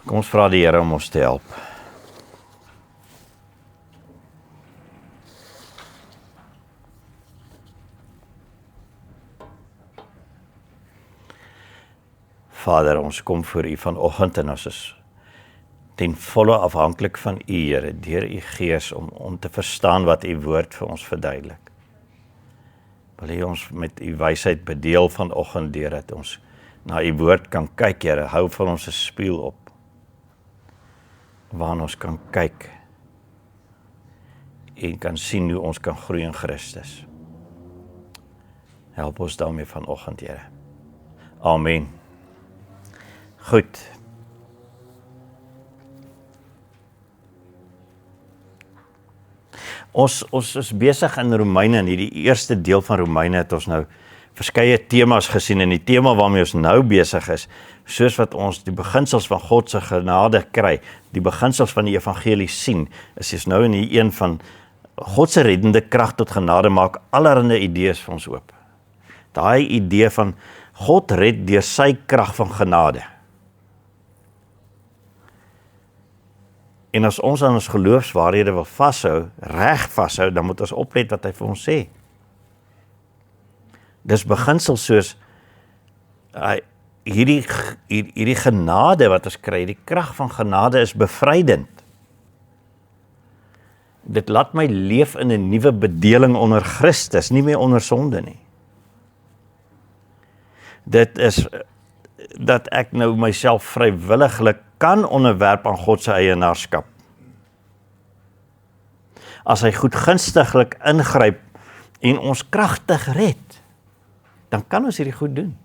Kom ons vra die Here om ons te help. Vader, ons kom voor U vanoggend en ons is ten volle afhanklik van U, Here, deur U Gees om te verstaan wat U woord vir ons verduidelik. Wil U ons met U wysheid bedeel vanoggend deur dat ons na U woord kan kyk, Here, hou van ons 'n spieël op, waarin ons kan kyk en kan sien hoe ons kan groei in Christus. Help ons daarmee vanoggend, Here. Amen. Goed. Ons is besig in Romeine, en hierdie eerste deel van Romeine het ons nou verskeie temas gesien, en die tema waarmee ons nou besig is, soos wat ons die beginsels van God se genade kry, die beginsels van die evangelie sien, is nou in die een van God se reddende krag tot genade maak allerlei idees vir ons oop. Daai idee van God red deur sy krag van genade. En as ons aan ons geloofswaarhede wil vashou, reg vashou, dan moet ons oplet wat hy vir ons sê. Dis beginsels soos hierdie genade wat ons kry, die krag van genade is bevrydend. Dit laat my leef in 'n nuwe bedeling onder Christus, nie meer onder sonde nie. Dit is dat ek nou myself vrywilliglik kan onderwerp aan God se eienaarskap. As hy goedgunstiglik ingryp en ons kragtig red, dan kan ons hierdie goed doen.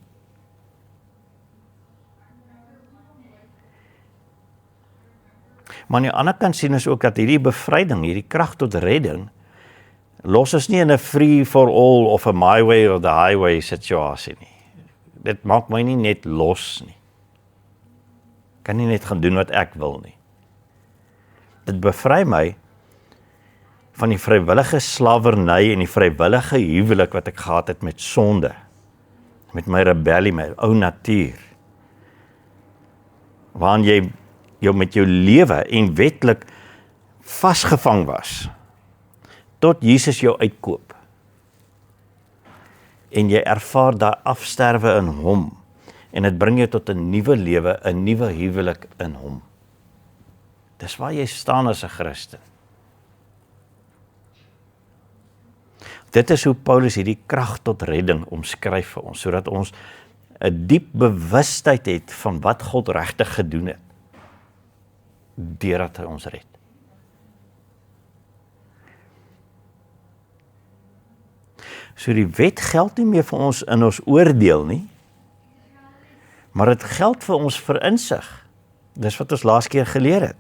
Maar aan die ander kant sien ons ook dat hierdie bevryding, hierdie krag tot redding, los ons nie in 'n free for all of 'n my way or the highway situasie nie. Dit maak my nie net los nie. Kan nie net gaan doen wat ek wil nie. Dit bevry my van die vrywillige slawerny en die vrywillige huwelik wat ek gehad het met sonde, met my rebellie, my ou natuur, waarin jy met jou lewe en wetlik vasgevang was, tot Jesus jou uitkoop, en jy ervaar daai afsterwe in hom, en dit bring jou tot 'n nuwe lewe, 'n nuwe huwelik in hom. Dis waar jy staan as 'n Christen. Dit is hoe Paulus hierdie krag tot redding omskryf vir ons, sodat ons 'n diep bewustheid het van wat God regtig gedoen het, deurdat hy ons red. So die wet geld nie meer vir ons in ons oordeel nie, maar dit geld vir ons vir insig. Dis wat ons laas keer geleer het.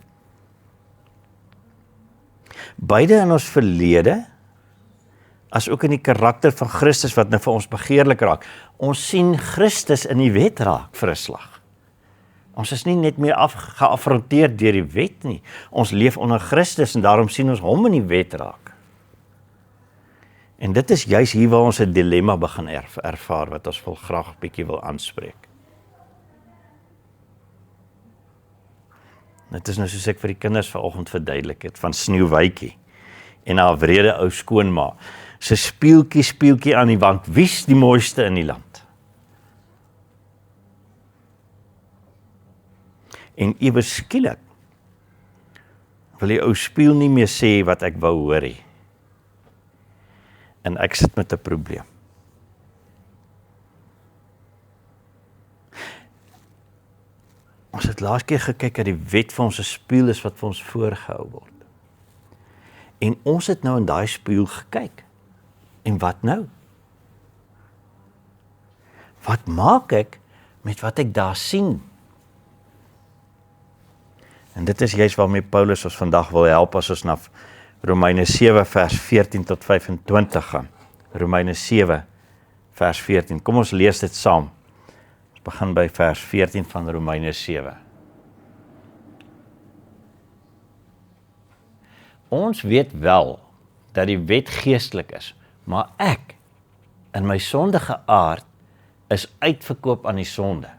Beide in ons verlede, as ook in die karakter van Christus wat nou vir ons begeerlik raak. Ons sien Christus in die wet raak vir 'n slag. Ons is nie net meer geaffronteer deur die wet nie. Ons leef onder Christus en daarom sien ons hom in die wet raak. En dit is juis hier waar ons 'n dilemma begin ervaar, wat ons graag 'n bietjie wil aanspreek. Dit is nou soos ek vir die kinders vanoggend verduidelik het, van Sneeuwwitjie en haar wrede ou skoonma. Sy speeltjie aan die wand, wie's die mooiste in die land? En ewe skielik wil die ou spieël nie meer sê wat ek wou hoor nie. En ek sit met 'n probleem. Ons het laas keer gekyk dat die wet vir ons 'n spieël is wat vir ons voorgehou word. En ons het nou in daai spieël gekyk. En wat nou? Wat maak ek met wat ek daar sien? En dit is juist waarmee Paulus ons vandag wil help as ons na Romeine 7 vers 14 tot 25 gaan. Romeine 7 vers 14. Kom ons lees dit saam. Ons begin by vers 14 van Romeine 7. Ons weet wel dat die wet geestelik is, maar ek, in my sondige aard, is uitverkoop aan die sonde.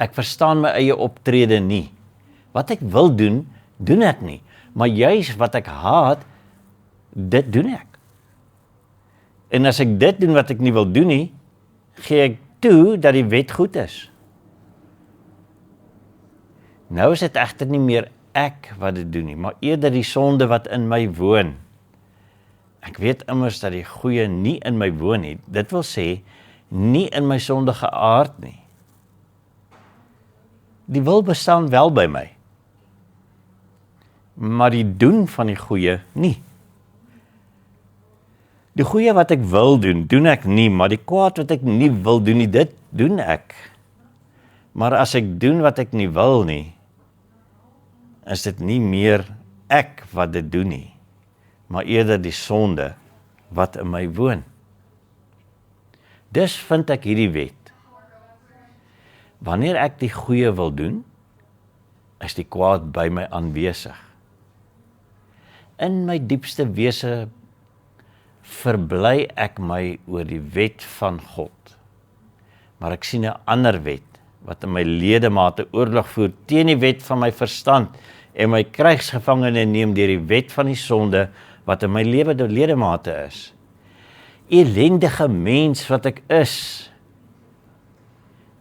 Ek verstaan my eie optrede nie. Wat ek wil doen, doen ek nie. Maar juis wat ek haat, dit doen ek. En as ek dit doen wat ek nie wil doen nie, gee ek toe dat die wet goed is. Nou is dit egter nie meer ek wat dit doen nie, maar eerder die sonde wat in my woon. Ek weet immers dat die goeie nie in my woon nie. Dit wil sê, nie in my sondige aard nie. Die wil bestaan wel by my, maar die doen van die goeie nie. Die goeie wat ek wil doen, doen ek nie, maar die kwaad wat ek nie wil doen nie, dit doen ek. Maar as ek doen wat ek nie wil nie, is dit nie meer ek wat dit doen nie, maar eerder die sonde wat in my woon. Dus vind ek hierdie wet. Wanneer ek die goeie wil doen, is die kwaad by my aanwesig. In my diepste wese verbly ek my oor die wet van God. Maar ek sien 'n ander wet, wat in my ledemate oorlog voer teen die wet van my verstand en my krygsgevangene neem deur die wet van die sonde wat in my ledemate is. Elendige mens wat ek is,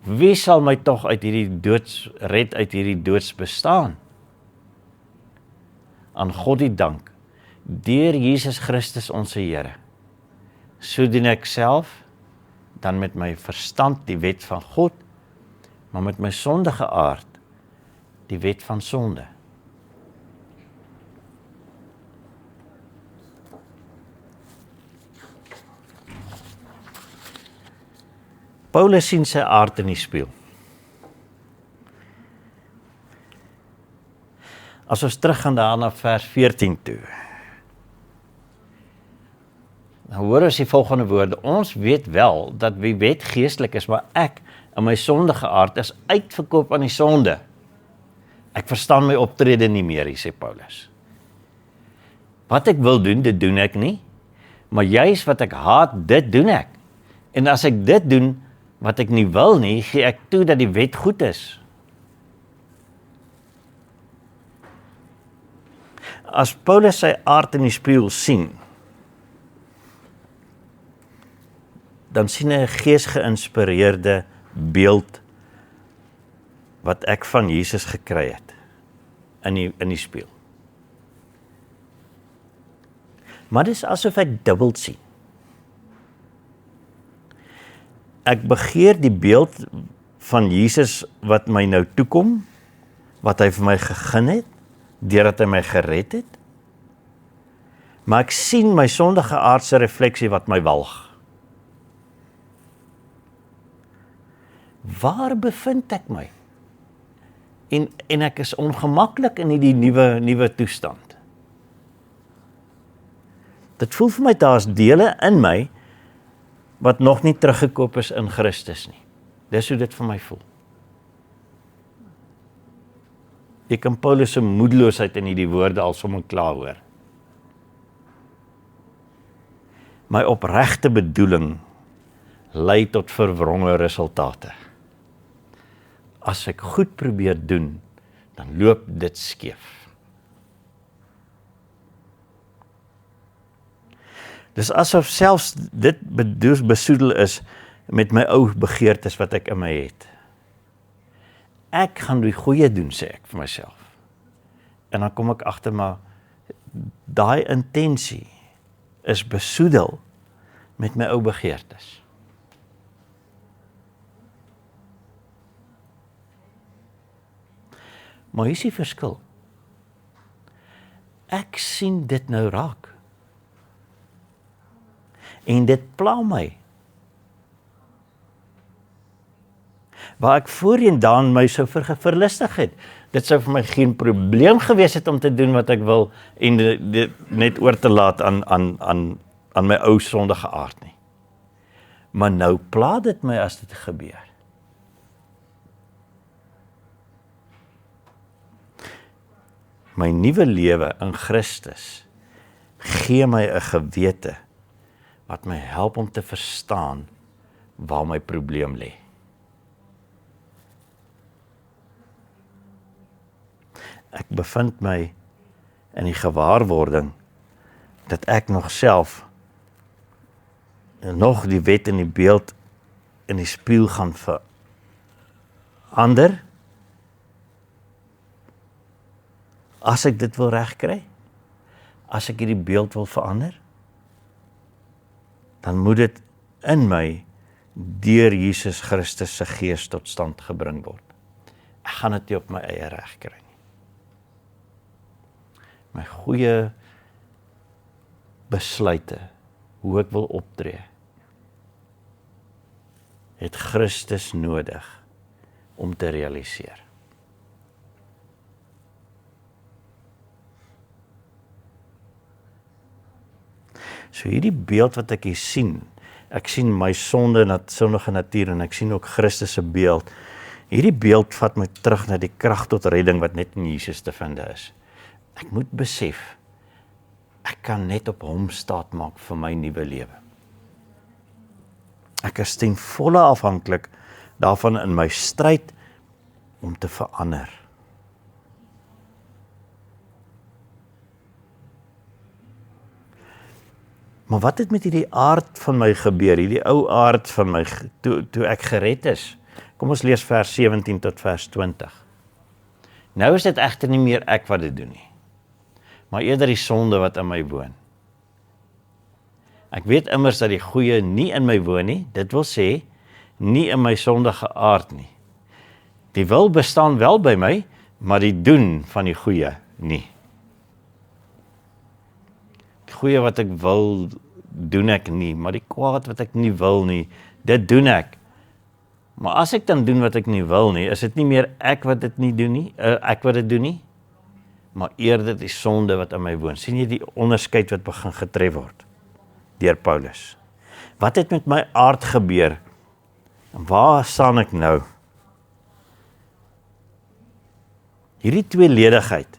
wie sal my tog uit hierdie red uit hierdie doods bestaan? Aan God die dank, deur Jesus Christus ons Here. So doen ek self, dan met my verstand die wet van God, maar met my sondige aard die wet van sonde. Paulus sien sy aard in die spieël. As ons teruggaan daarna vers 14 toe, dan hoor ons die volgende woorde, ons weet wel dat wie wet geestelik is, maar ek in my sondige aard is uitverkoop aan die sonde. Ek verstaan my optrede nie meer, sê Paulus. Wat ek wil doen, dit doen ek nie, maar juis wat ek haat, dit doen ek. En as ek dit doen, wat ek nie wil nie, gee ek toe dat die wet goed is. As Paulus sy aard in die spieël sien, dan sien hy 'n geesgeïnspireerde beeld wat ek van Jesus gekry het in die spieël. Maar dit is asof ek dubbel sien. Ek begeer die beeld van Jesus wat my nou toekom, wat hy vir my gegee het, deurdat hy my gered het, maar ek sien my sondige aardse refleksie wat my walg. Waar bevind ek my? En ek is ongemaklik in die nuwe toestand. Dit voel vir my daar's dele in my wat nog nie teruggekoop is in Christus nie. Dis hoe dit vir my voel. Jy kan Paulus se moedeloosheid in hierdie woorde al sommer klaar hoor. My opregte bedoeling lei tot verwronge resultate. As ek goed probeer doen, dan loop dit skeef. Dis asof selfs dit besoedel is met my ou begeertes wat ek in my het. Ek gaan die goeie doen, sê ek vir myself. En dan kom ek agter, maar daai intensie is besoedel met my ou begeertes. Maar hier is die verskil. Ek sien dit nou raak. En dit pla my. Waar ek voorheen daan my so verlustig het. Dit sou vir my geen probleem gewees het om te doen wat ek wil en dit net oor te laat aan my ou sondige aard nie. Maar nou pla dit my as dit gebeur. My nuwe lewe in Christus gee my 'n gewete wat my help om te verstaan waar my probleem lê. Ek bevind my in die gewaarwording dat ek nog self nog die wet en die beeld in die spieël gaan verander as ek dit wil regkry, as ek hierdie beeld wil verander, dan moet dit in my deur Jesus Christus se gees tot stand gebring word. Ek gaan dit nie op my eie reg kry nie. My goeie besluite, hoe ek wil optree, het Christus nodig om te realiseer. So hierdie beeld wat ek hier sien, ek sien my sondige natuur en ek sien ook Christus se beeld. Hierdie beeld vat my terug na die krag tot redding wat net in Jesus te vind is. Ek moet besef, ek kan net op hom staat maak vir my nuwe lewe. Ek is ten volle afhanklik daarvan in my stryd om te verander. Maar wat het met hierdie aard van my gebeur, hierdie ou aard van my, toe ek gered is? Kom ons lees vers 17 tot vers 20. Nou is dit egter nie meer ek wat dit doen nie, maar eerder die sonde wat in my woon. Ek weet immers dat die goeie nie in my woon nie, dit wil sê, nie in my sondige aard nie. Die wil bestaan wel by my, maar die doen van die goeie nie. Die goeie wat ek wil, doen ek nie, maar die kwaad wat ek nie wil nie, dit doen ek. Maar as ek dan doen wat ek nie wil nie, is dit nie meer ek wat dit nie doen nie, ek wat dit doen nie, maar eerder die sonde wat in my woon. Sien jy die onderskeid wat begin getref word deur Paulus? Wat het met my aard gebeur? Waar staan ek nou? Hierdie tweeledigheid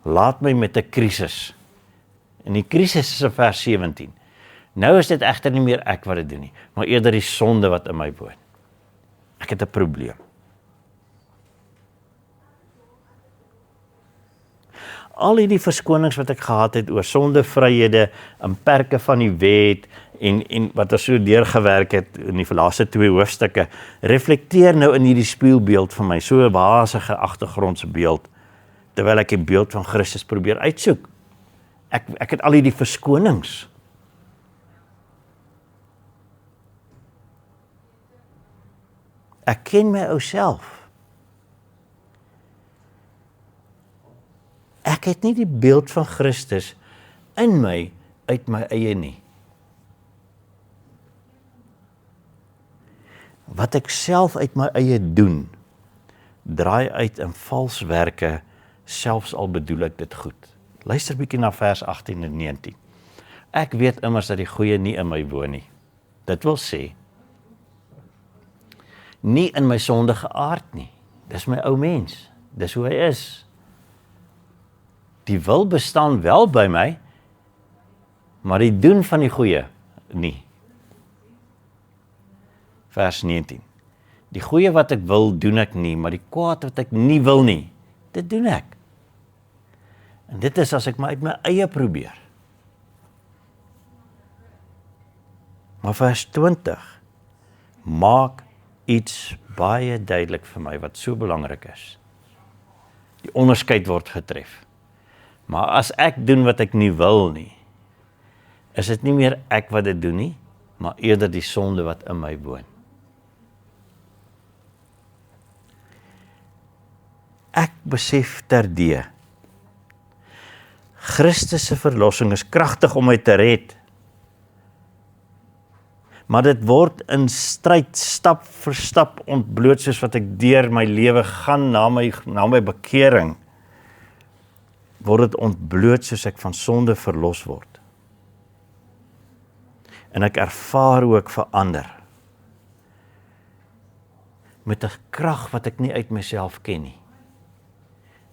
laat my met 'n krisis. En die krisis is in vers 17. Nou is dit egter nie meer ek wat dit doen nie, maar eerder die sonde wat in my woon. Ek het 'n probleem. Al hierdie verskonings wat ek gehad het oor sondevryhede, in perke van die wet, en wat ons so deurgewerk het in die laaste 2 hoofstukke, reflekteer nou in hierdie spieelbeeld van my, so 'n basige agtergrondse beeld, terwyl ek die beeld van Christus probeer uitsoek. Ek het al hierdie verskonings. Ek ken my ou self. Ek het nie die beeld van Christus in my, uit my eie nie. Wat ek self uit my eie doen, draai uit in vals werke, selfs al bedoel ek dit goed. Luister bietjie na vers 18 en 19. Ek weet immers dat die goeie nie in my woon nie. Dit wil sê, nie in my sondige aard nie. Dis my ou mens. Dis hoe hy is. Die wil bestaan wel by my, maar die doen van die goeie nie. Vers 19. Die goeie wat ek wil, doen ek nie, maar die kwaad wat ek nie wil nie, dit doen ek. En dit is as ek my uit my eie probeer. Maar vers 20 maak iets baie duidelik vir my wat so belangrik is. Die onderskeid word getref. Maar as ek doen wat ek nie wil nie, is dit nie meer ek wat dit doen nie, maar eerder die sonde wat in my woon. Ek besef terdee, Christus se verlossing is kragtig om my te red, maar dit word in stryd stap vir stap ontbloot soos wat ek deur my lewe gaan na my bekering, word dit ontbloot soos ek van sonde verlos word. En ek ervaar hoe ek verander, met 'n krag wat ek nie uit myself ken nie.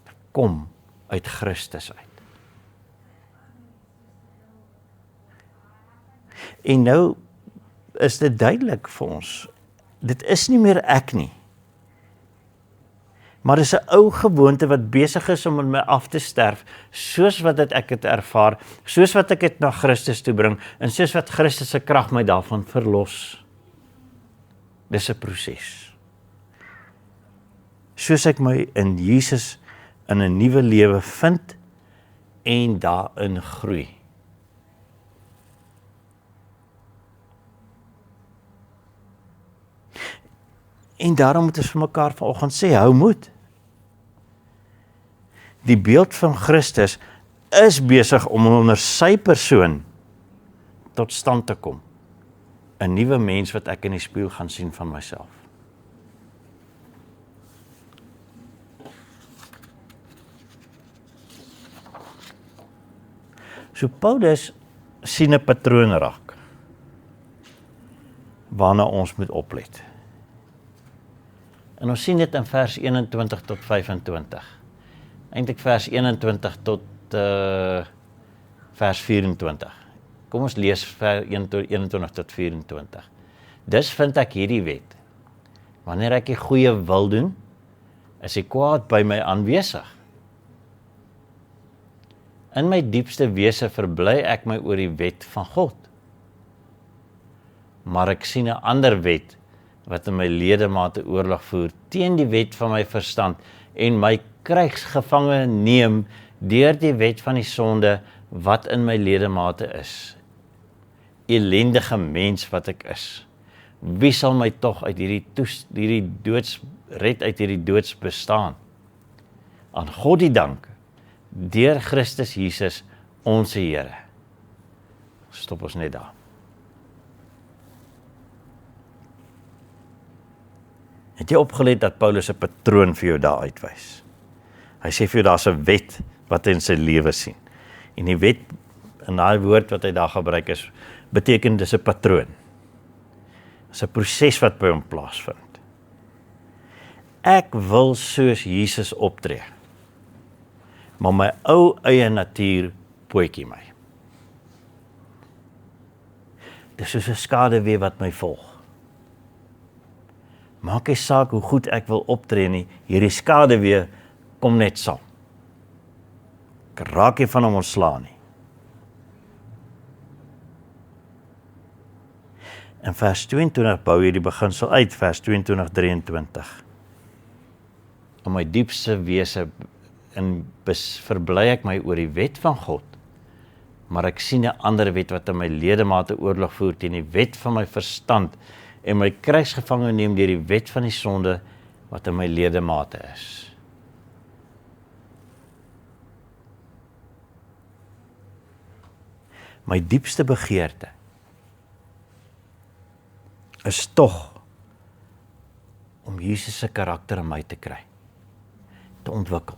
Dit kom uit Christus uit. En nou is dit duidelik vir ons, dit is nie meer ek nie. Maar dis 'n ou gewoonte wat besig is om in my af te sterf, soos wat ek het ervaar, soos wat ek dit na Christus toe bring, en soos wat Christus se krag my daarvan verlos. Dis 'n proses. Soos ek my in Jesus in 'n nuwe lewe vind en daarin groei. En daarom moet ons vir mekaar vanoggend sê, hou moed. Die beeld van Christus is besig om onder sy persoon tot stand te kom. 'n Nuwe mens wat ek in die spieël gaan sien van myself. So Paulus sien 'n patroon raak, waarna ons moet oplet. En ons sien dit in vers 21 tot 25. Eintlik vers 21 tot vers 24. Kom ons lees vers 21 tot 24. Dus vind ek hierdie wet. Wanneer ek die goeie wil doen, is die kwaad by my aanwesig. In my diepste wese verbly ek my oor die wet van God. Maar ek sien 'n ander wet wat in my ledemate oorlog voer teen die wet van my verstand en my krygsgevange neem deur die wet van die sonde wat in my ledemate is. Elendige mens wat ek is. Wie sal my tog uit hierdie doods red uit hierdie doods bestaan? Aan God die dank, deur Christus Jesus, ons Here. Stop ons net daar. Het jy opgelet dat Paulus 'n patroon vir jou daar uitwys? Hy sê vir jou daar's 'n wet wat hy in sy lewe sien. En die wet, in daai woord wat hy daar gebruik is, beteken dis 'n patroon. Dis 'n proses wat by hom plaasvind. Ek wil soos Jesus optree, maar my ou eie natuur pootjie my. Dis soos 'n skaduwee wat my volg. Maak nie saak hoe goed ek wil optree nie, hierdie skaduwee kom net saam. Ek raak nie van hom ontslaan nie. In vers 22 bou jy die beginsel uit, vers 22-23. In my diepste wese verbly ek my oor die wet van God, maar ek sien 'n ander wet wat in my ledemate oorlog voer teen die wet van my verstand en my krygsgevange neem deur die wet van die sonde wat in my ledemate is. My diepste begeerte is tog om Jesus se karakter in my te kry, te ontwikkel,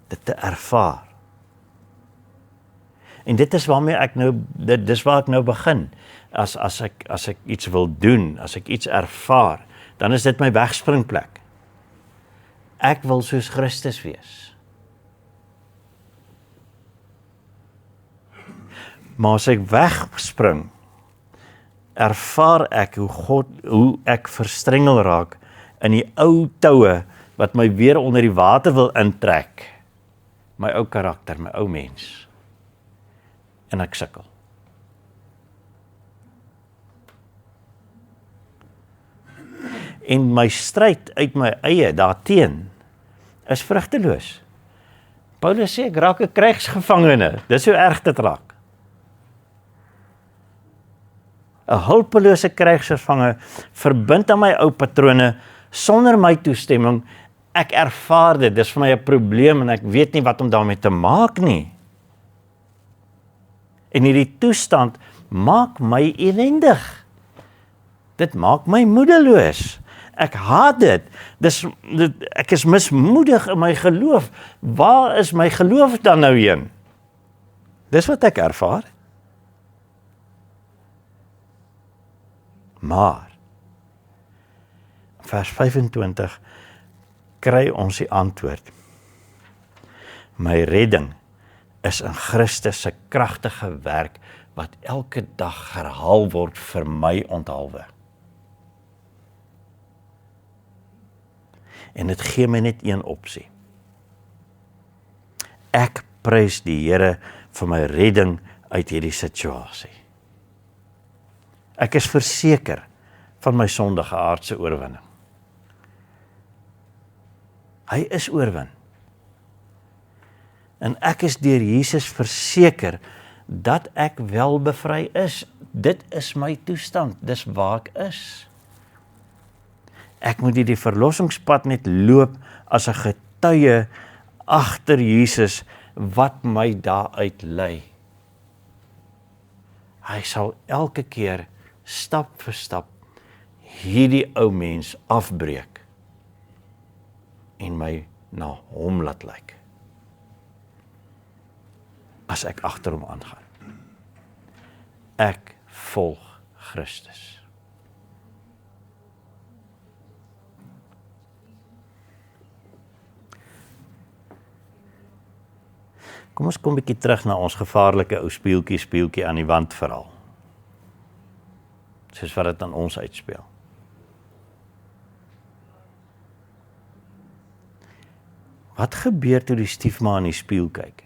dit te ervaar. En dit is waarmee dis waar ek nou begin. As ek iets wil doen, as ek iets ervaar, dan is dit my wegspringplek. Ek wil soos Christus wees. Maar as ek wegspring, ervaar ek hoe ek verstrengel raak in die ou toue wat my weer onder die water wil intrek. My ou karakter, my ou mens. En ek sukkel. En my stryd uit my eie daarteen is vrugteloos. Paulus sê ek raak 'n krygsgevangene. Dis hoe erg dit raak. 'n hulpelose krygsgevangene verbind aan my ou patrone sonder my toestemming. Ek ervaar dit, dis vir my 'n probleem en ek weet nie wat om daarmee te maak nie. En hierdie toestand maak my elendig. Dit maak my moedeloos. Ek haat dit. Ek is mismoedig in my geloof. Waar is my geloof dan nou heen? Dis wat ek ervaar. Maar vers 25 kry ons die antwoord. My redding is in Christus se kragtige werk wat elke dag herhaal word vir my onthaalwe. En dit gee my net een opsie. Ek prys die Here vir my redding uit hierdie situasie. Ek is verseker van my sondige aardse oorwinning. Hy is oorwin. En ek is deur Jesus verseker dat ek wel bevry is. Dit is my toestand, dis waar ek is. Ek moet hierdie verlossingspad net loop as 'n getuie agter Jesus wat my daaruit lei. Hy sal elke keer stap vir stap hierdie ou mens afbreek en my na hom laat lyk. As ek agter hom aangaan. Ek volg Christus. Kom ons kom 'n bietjie terug na ons gevaarlike ou speeltjie aan die wand verhaal. Soos wat dit aan ons uitspeel. Wat gebeur toe die stiefma in die spieël kyk?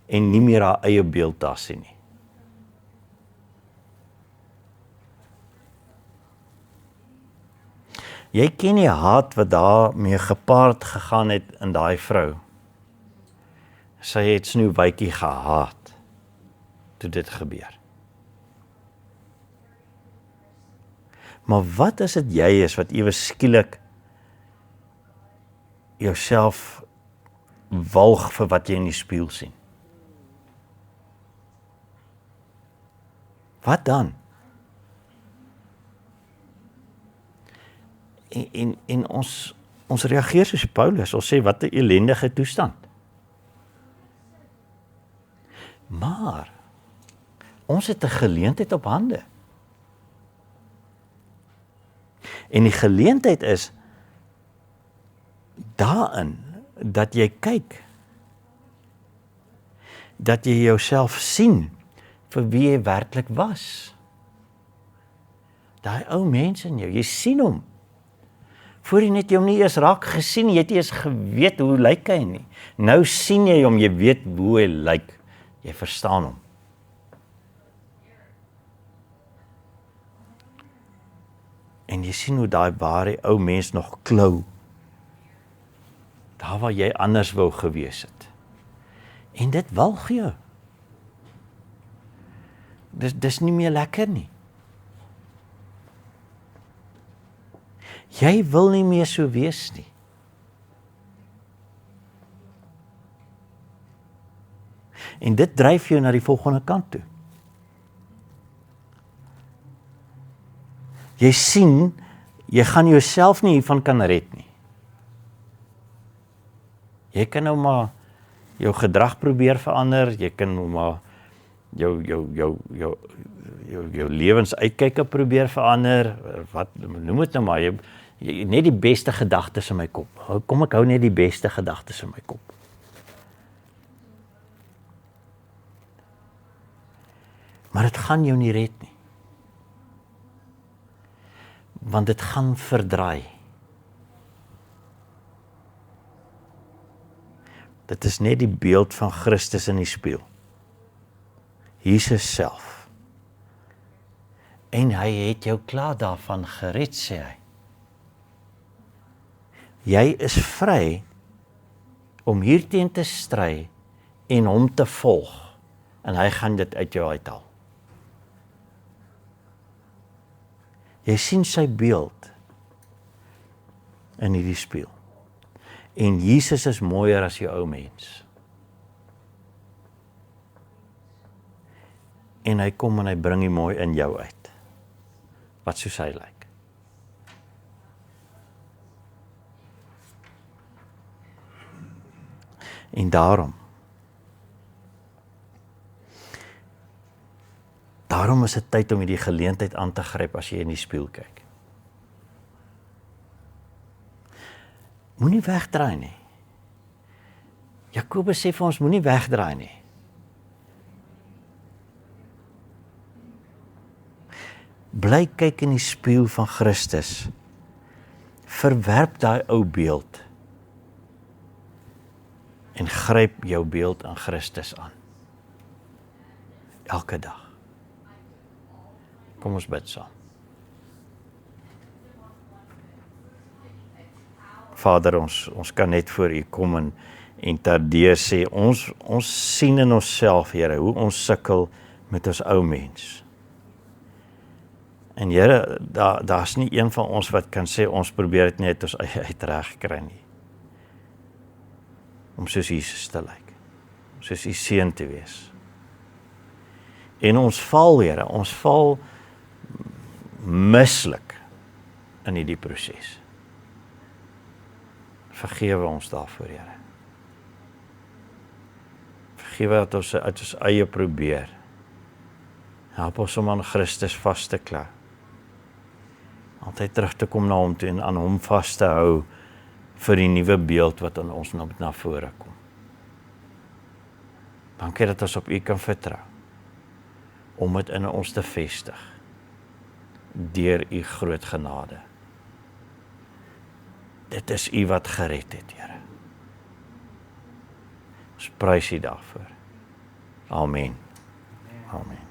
En nie meer haar eie beeld daar sien nie. Jy ken die haat wat daarmee gepaard gegaan het in daai vrou. Sy het Snoewytjie gehaat toe dit gebeur. Maar wat as dit jy is wat ewe skielik jouself walg vir wat jy in die spieël sien? Wat dan? En ons reageer soos Paulus, ons sê wat 'n ellendige toestand. Maar ons het 'n geleentheid op hande. En die geleentheid is daarin dat jy kyk, dat jy jouself sien vir wie jy werklik was. Daai ou mens in jou, jy sien hom. Voor jy net hom nie eers raak gesien, jy het nie eens geweet hoe lyk hy nie. Nou sien jy hom, jy weet hoe hy lyk. Jy verstaan hom. En jy sien hoe daai ware ou mens nog klou. Daar waar jy anders wou gewees het. En dit walg jou. Dis nie meer lekker nie. Jy wil nie meer so wees nie. En dit dryf jou na die volgende kant toe. Jy sien, jy gaan jouself nie hiervan kan red nie. Jy kan nou maar jou gedrag probeer verander, jy kan nou maar jou lewensuitkyke probeer verander, wat noem dit nou maar, jy net die beste gedagtes in my kop. Kom ek hou net die beste gedagtes in my kop. Maar dit gaan jou nie red nie. Want dit gaan verdraai. Dit is net die beeld van Christus in die spieël. Jesus self. En hy het jou klaar daarvan gered, sê hy. Jy is vry om hierteen te stry en hom te volg. En hy gaan dit uit jou uithaal. Jy sien sy beeld in hierdie spieël. En Jesus is mooier as jou ou mens. En hy kom en hy bring die mooi in jou uit. Wat soos hy lyk. En daarom is dit tyd om hierdie geleentheid aan te gryp as jy in die spieël kyk. Moenie wegdraai nie. Jakobus sê vir ons, moenie wegdraai nie. Bly kyk in die spieël van Christus Verwerp daai ou beeld en gryp jou beeld in Christus aan. Elke dag. Kom ons bid saam. Vader, ons kan net voor U kom en terdeur sê, ons sien in onsself, Here, hoe ons sukkel met ons ou mens. En Here, daar's nie een van ons wat kan sê, ons probeer dit net ons eie uitreg kry nie. Om soos Jesus te lyk, soos U seun te wees. En ons val, Here, ons val mislik in hierdie proses. Vergewe ons daarvoor, Here. Vergewe dat ons uit ons eie probeer. Help ons om aan Christus vas te kla. Altyd terug te kom na hom toe en aan hom vas te hou vir die nuwe beeld wat aan ons na vore kom. Dankie dat ons op U kan vertrou, om dit in ons te vestig, deur U groot genade. Dit is U wat gered het, Here. Ons prys U daarvoor. Amen. Amen.